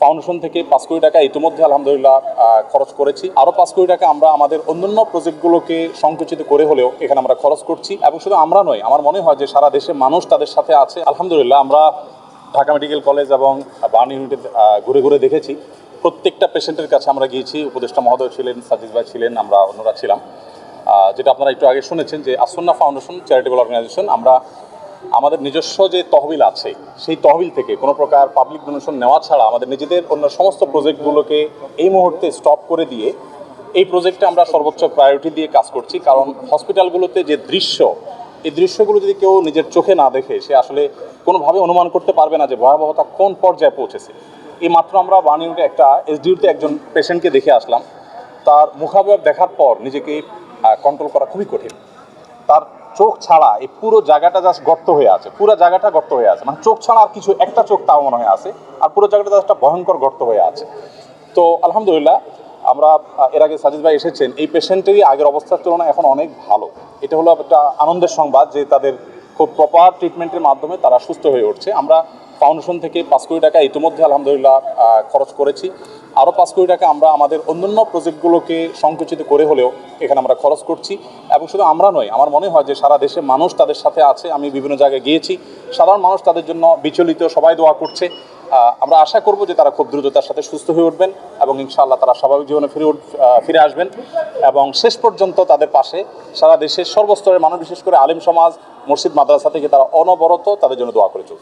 Foundation থেকে 5 কোটি টাকা ইতিমধ্যে আলহামদুলিল্লাহ খরচ করেছি। আরও 5 কোটি টাকা আমরা আমাদের অন্যান্য প্রজেক্টগুলোকে সংকুচিত করে হলেও এখানে আমরা খরচ করছি। এবং শুধু আমরা নয়, আমার মনে হয় যে সারা দেশের মানুষ তাদের সাথে আছে। আলহামদুলিল্লাহ আমরা ঢাকা মেডিকেল কলেজ এবং বার্ন ইউনিটে ঘুরে ঘুরে দেখেছি। প্রত্যেকটা পেশেন্টের কাছে আমরা গিয়েছি। উপদেষ্টা মহোদয় ছিলেন, সাজিদ ভাই ছিলেন, আমরা অন্যরা ছিলাম। যেটা আপনারা একটু আগে শুনেছেন যে আসন্না ফাউন্ডেশন চ্যারিটেবল অর্গানাইজেশন, আমরা আমাদের নিজস্ব যে তহবিল আছে সেই তহবিল থেকে কোনো প্রকার পাবলিক ডোনেশন নেওয়া ছাড়া আমাদের নিজেদের অন্য সমস্ত প্রজেক্টগুলোকে এই মুহূর্তে স্টপ করে দিয়ে এই প্রজেক্টে আমরা সর্বোচ্চ প্রায়োরিটি দিয়ে কাজ করছি। কারণ হসপিটালগুলোতে যে দৃশ্য, এই দৃশ্যগুলো যদি কেউ নিজের চোখে না দেখে সে আসলে কোনোভাবে অনুমান করতে পারবে না যে ভয়াবহতা কোন পর্যায়ে পৌঁছেছে। এই মাত্র আমরা বার্ন ইউনিটে একটা এসডিউতে একজন পেশেন্টকে দেখে আসলাম। তার মুখাবয়ব দেখার পর নিজেকে কন্ট্রোল করা খুবই কঠিন। তার চোখ ছাড়া এই পুরো জায়গাটা জাস্ট গর্ত হয়ে আছে, পুরো জায়গাটা গর্ত হয়ে আছে, মানে চোখ ছাড়া আর কিছু একটা চোখ তাও মনে হয় আছে, আর পুরো জায়গাটা জাস্ট একটা ভয়ঙ্কর গর্ত হয়ে আছে। তো আলহামদুলিল্লাহ আমরা এর আগে সাজিদ ভাই এসেছেন, এই পেশেন্টেরই আগের অবস্থার তুলনায় এখন অনেক ভালো। এটা হলো একটা আনন্দের সংবাদ যে তাদের খুব প্রপার ট্রিটমেন্টের মাধ্যমে তারা সুস্থ হয়ে উঠছে। আমরা ফাউন্ডেশন থেকে 5 কোটি টাকা ইতিমধ্যে আলহামদুলিল্লাহ খরচ করেছি। আরও 5 কোটি টাকা আমরা আমাদের অন্যান্য প্রজেক্টগুলোকে সংকুচিত করে হলেও এখানে আমরা খরচ করছি। এবং শুধু আমরা নয়, আমার মনে হয় যে সারা দেশের মানুষ তাদের সাথে আছে। আমি বিভিন্ন জায়গায় গিয়েছি, সাধারণ মানুষ তাদের জন্য বিচলিত, সবাই দোয়া করছে। আমরা আশা করব যে তারা খুব দ্রুততার সাথে সুস্থ হয়ে উঠবেন এবং ইনশাআল্লাহ তারা স্বাভাবিক জীবনে ফিরে আসবেন। এবং শেষ পর্যন্ত তাদের পাশে সারা দেশের সর্বস্তরের মানুষ, বিশেষ করে আলেম সমাজ, মসজিদ, মাদ্রাসা থেকে তারা অনবরত তাদের জন্য দোয়া করে চলছে।